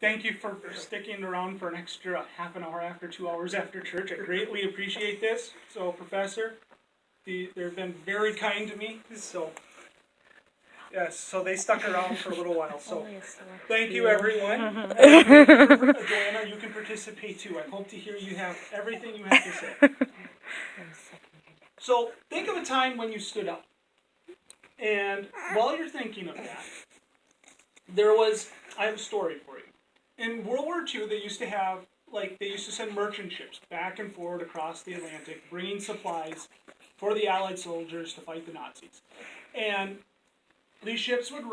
thank you for sticking around for an extra half an hour after 2 hours after church. I greatly appreciate this. So, Professor, they've been very kind to me. So, yes, so they stuck around for a little while. So, thank you, everyone. Joanna, you can participate too. I hope to hear you have everything you have to say. So, think of a time when you stood up. And while you're thinking of that, I have a story for you. In World War II, they used to send merchant ships back and forward across the Atlantic, bringing supplies for the Allied soldiers to fight the Nazis. And these ships would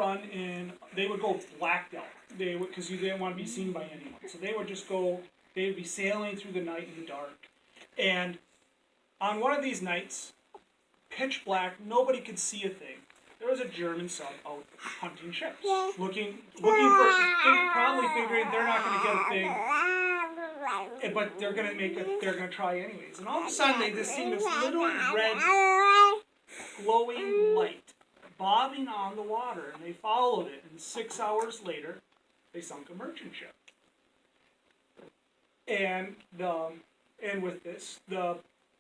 they would go blacked out, because you didn't want to be seen by anyone. So they would be sailing through the night in the dark. And on one of these nights, pitch black, nobody could see a thing. There was a German sub out hunting ships, looking for, probably figuring they're not going to get a thing, but they're going to try anyways. And all of a sudden, they just seen this little red glowing light bobbing on the water, and they followed it. And 6 hours later, they sunk a merchant ship. And with this, the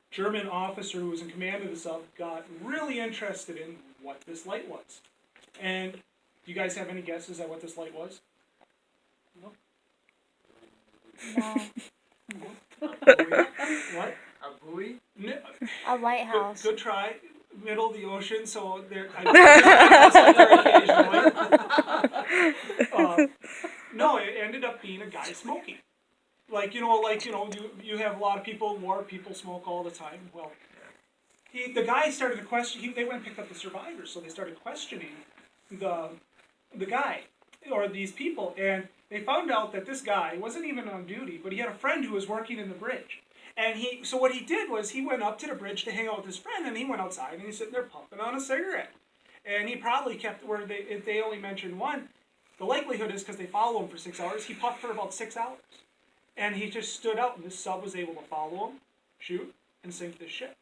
German officer who was in command of the sub got really interested in what this light was. And do you guys have any guesses at what this light was? No. What? A buoy? No. A lighthouse. Good try. Middle of the ocean, so no, it ended up being a guy smoking. You have a lot of people in war, people smoke all the time. Well, the guy started to question, they went and picked up the survivors, so they started questioning the guy, or these people, and they found out that this guy wasn't even on duty, but he had a friend who was working in the bridge. And so what he did was he went up to the bridge to hang out with his friend, and he went outside, and he's sitting there puffing on a cigarette. And he probably kept, if they only mentioned one, the likelihood is because they follow him for 6 hours, he puffed for about 6 hours. And he just stood out, and this sub was able to follow him, shoot, and sink this ship.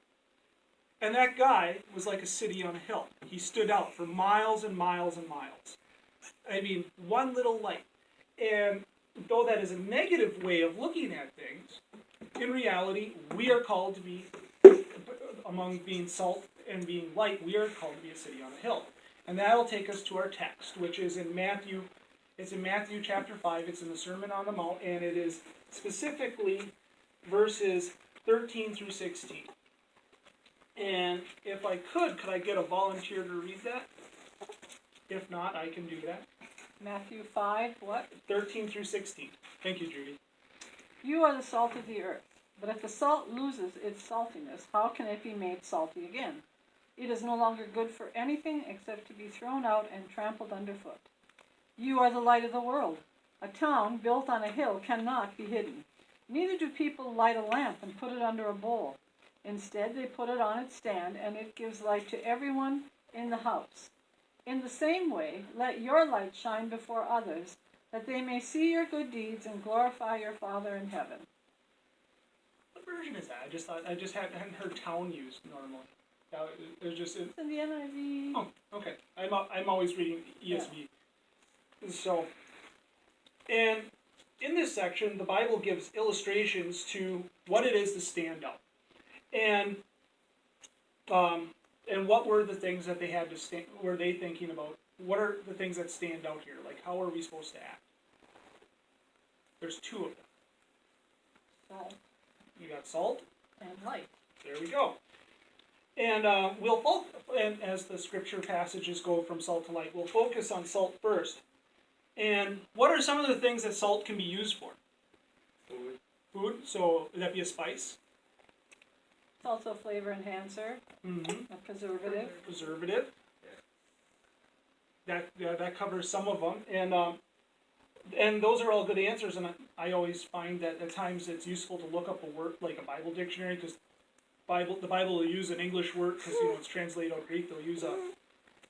And that guy was like a city on a hill. He stood out for miles and miles and miles. I mean, one little light. And though that is a negative way of looking at things, in reality, we are called to be, among being salt and being light, we are called to be a city on a hill. And that'll take us to our text, which is in Matthew. It's in Matthew chapter 5. It's in the Sermon on the Mount, and it is specifically verses 13 through 16. And if I could I get a volunteer to read that? If not, I can do that. Matthew 5, what? 13 through 16. Thank you, Judy. You are the salt of the earth. But if the salt loses its saltiness, how can it be made salty again? It is no longer good for anything except to be thrown out and trampled underfoot. You are the light of the world. A town built on a hill cannot be hidden. Neither do people light a lamp and put it under a bowl. Instead, they put it on its stand, and it gives light to everyone in the house. In the same way, let your light shine before others, that they may see your good deeds and glorify your Father in heaven. What version is that? I just hadn't heard town used normally. It was just It's in the NIV. Oh, okay. I'm always reading ESV. Yeah. So, and in this section, the Bible gives illustrations to what it is to stand out, and what were the things that they had to stand. Were they thinking about? What are the things that stand out here? Like, how are we supposed to act? There's two of them. Salt. You got salt and light. There we go. And and as the scripture passages go from salt to light, we'll focus on salt first. And what are some of the things that salt can be used for? Food. So would that be a spice? It's also a flavor enhancer. Mm-hmm. A preservative. Preservative. That covers some of them, and those are all good answers. And I always find that at times it's useful to look up a word like a Bible dictionary, because the Bible will use an English word because it's translated out of Greek. They'll use a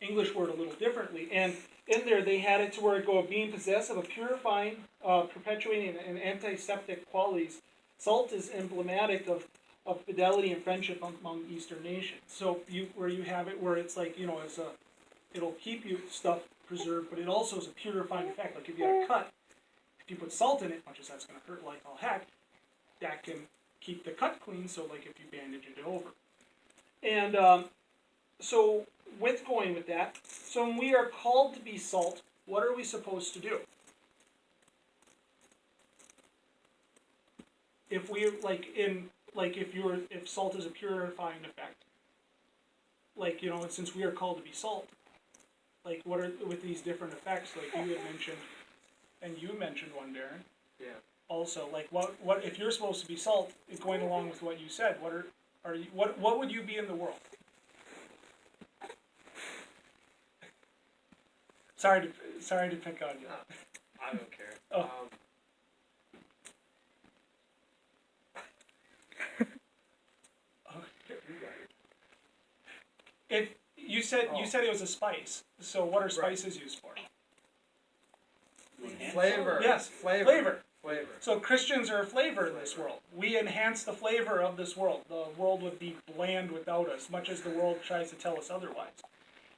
English word a little differently, and in there they had it to where it go of being possessed of a purifying, perpetuating, and antiseptic qualities. Salt is emblematic of fidelity and friendship among Eastern nations. So where you have it where it's like it'll keep you stuff preserved, but it also is a purifying effect. Like if you had a cut, If you put salt in it, much as that's going to hurt like all heck, that can keep the cut clean, so like if you bandage it over. And so with going with that, so when we are called to be salt, what are we supposed to do? If we if salt is a purifying effect, like, you know, and since we are called to be salt, like what are with these different effects, like you had mentioned, and you mentioned one, Darren. Yeah. Also, like what if you're supposed to be salt, going along with what you said, what would you be in the world? Sorry to pick on you. I don't care. Oh. If you said it was a spice, so what are spices used for? Flavor. Yes, Flavor. So Christians are a flavor in this world. We enhance the flavor of this world. The world would be bland without us, much as the world tries to tell us otherwise.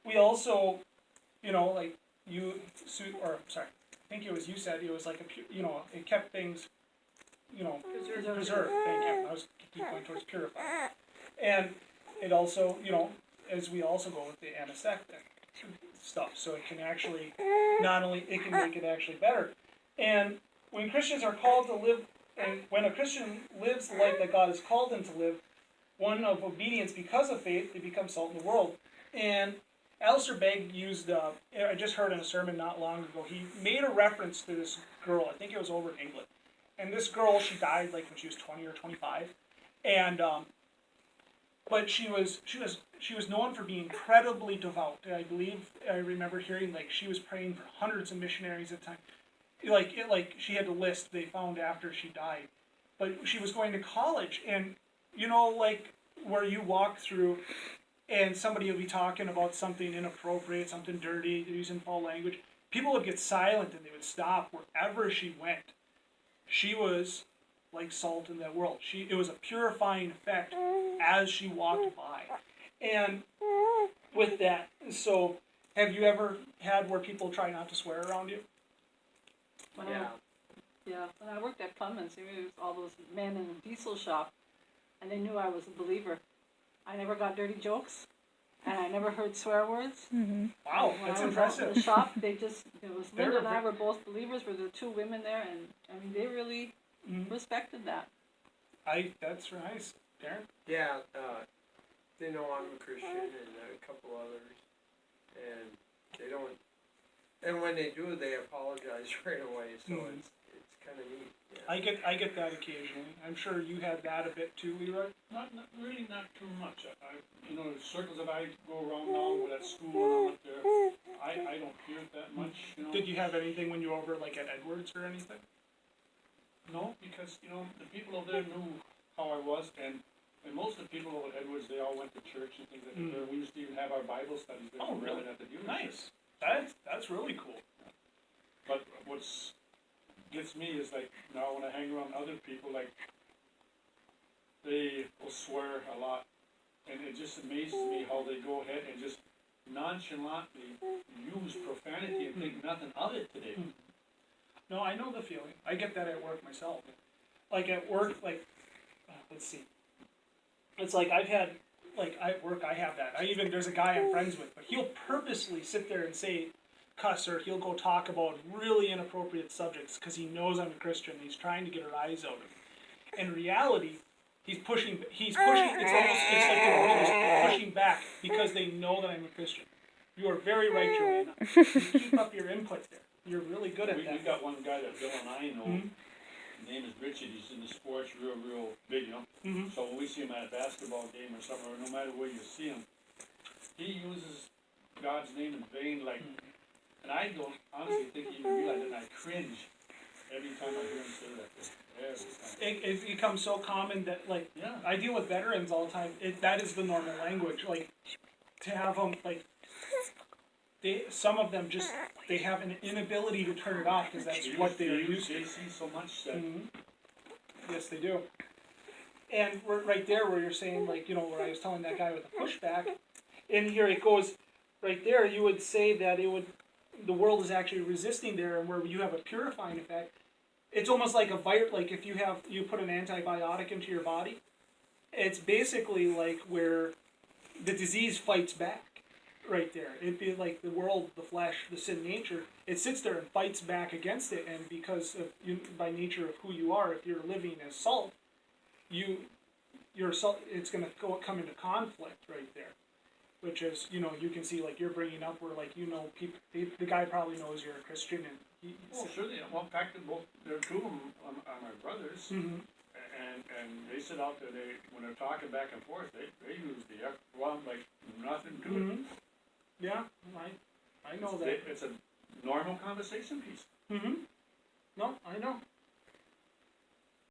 We also, you know, like I think it was you said, it was like it kept things, preserved. Thank you. I was keep going towards purify. And it also, as we also go with the anesthetic stuff, so it can actually, not only, it can make it actually better. And when Christians are called to live, and when a Christian lives the life that God has called them to live, one of obedience because of faith, they become salt in the world. And Alistair Begg used, I just heard in a sermon not long ago, he made a reference to this girl, I think it was over in England. And this girl, she died like when she was 20 or 25. And, but she was known for being incredibly devout. And I remember hearing like she was praying for hundreds of missionaries at a time. Like she had a list they found after she died. But she was going to college, and like where you walk through and somebody will be talking about something inappropriate, something dirty, using foul language, people would get silent and they would stop wherever she went. She was like salt in that world. It was a purifying effect as she walked by. And with that, so have you ever had where people try not to swear around you? When I worked at Clemens, there was all those men in the diesel shop, and they knew I was a believer. I never got dirty jokes, and I never heard swear words. Mm-hmm. Wow, when that's I was impressive. out in the shop, Linda and I were both believers. Were the two women there, and I mean, they really respected that. That's nice, Darren. Yeah, they know I'm a Christian and a couple others, and they don't. And when they do, they apologize right away. So it's kind of neat. Yeah. I get that occasionally. I'm sure you had that a bit too, Leroy. Not too much. The circles that I go around now with at school and all up there, I don't hear it that much. Did you have anything when you were over like at Edwards or anything? No, because the people over there knew how I was, and most of the people over at Edwards, they all went to church and things like that. We used to even have our Bible studies there. Oh, really? At the dealership. Nice. That's really cool. But what's gets me is like now when I hang around other people, like they will swear a lot, and it just amazes me how they go ahead and just nonchalantly use profanity and think nothing of it today. No, I know the feeling. I get that at work myself. Like at work, let's see. It's like I've had, at work I have that. There's a guy I'm friends with, but he'll purposely sit there and say, cuss, or he'll go talk about really inappropriate subjects because he knows I'm a Christian and he's trying to get a rise out of it. In reality, he's pushing, it's like the world is pushing back because they know that I'm a Christian. You are very right, Joanna. You keep up your input there. You're really good at that. We got one guy that Bill and I know. His name is Richard. He's in the sports real big, So when we see him at a basketball game or something, or no matter where you see him, he uses God's name in vain, and I don't honestly think he even realize it, and I cringe every time I hear him say that. It becomes so common that, I deal with veterans all the time. That is the normal language. To have them, some of them just, they have an inability to turn it off because that's what they're used to. They see so much that. Yes, they do. And we're right there where you're saying, where I was telling that guy with the pushback, and here it goes, right there, you would say that the world is actually resisting there, and where you have a purifying effect, it's almost like a virus. Like if you put an antibiotic into your body, it's basically like where the disease fights back. Right there, it'd be like the world, the flesh, the sin nature. It sits there and fights back against it, and because of you, by nature of who you are, if you're living as salt, your salt, it's gonna come into conflict right there, which is you can see like you're bringing up where like people, the guy probably knows you're a Christian and Well, sure, well, in fact, there are two of them are my brothers, mm-hmm. and they sit out there, when they're talking back and forth, they use the F bomb like nothing to it. Mm-hmm. Yeah, I know that. It's a normal conversation piece. Mm-hmm. No, I know.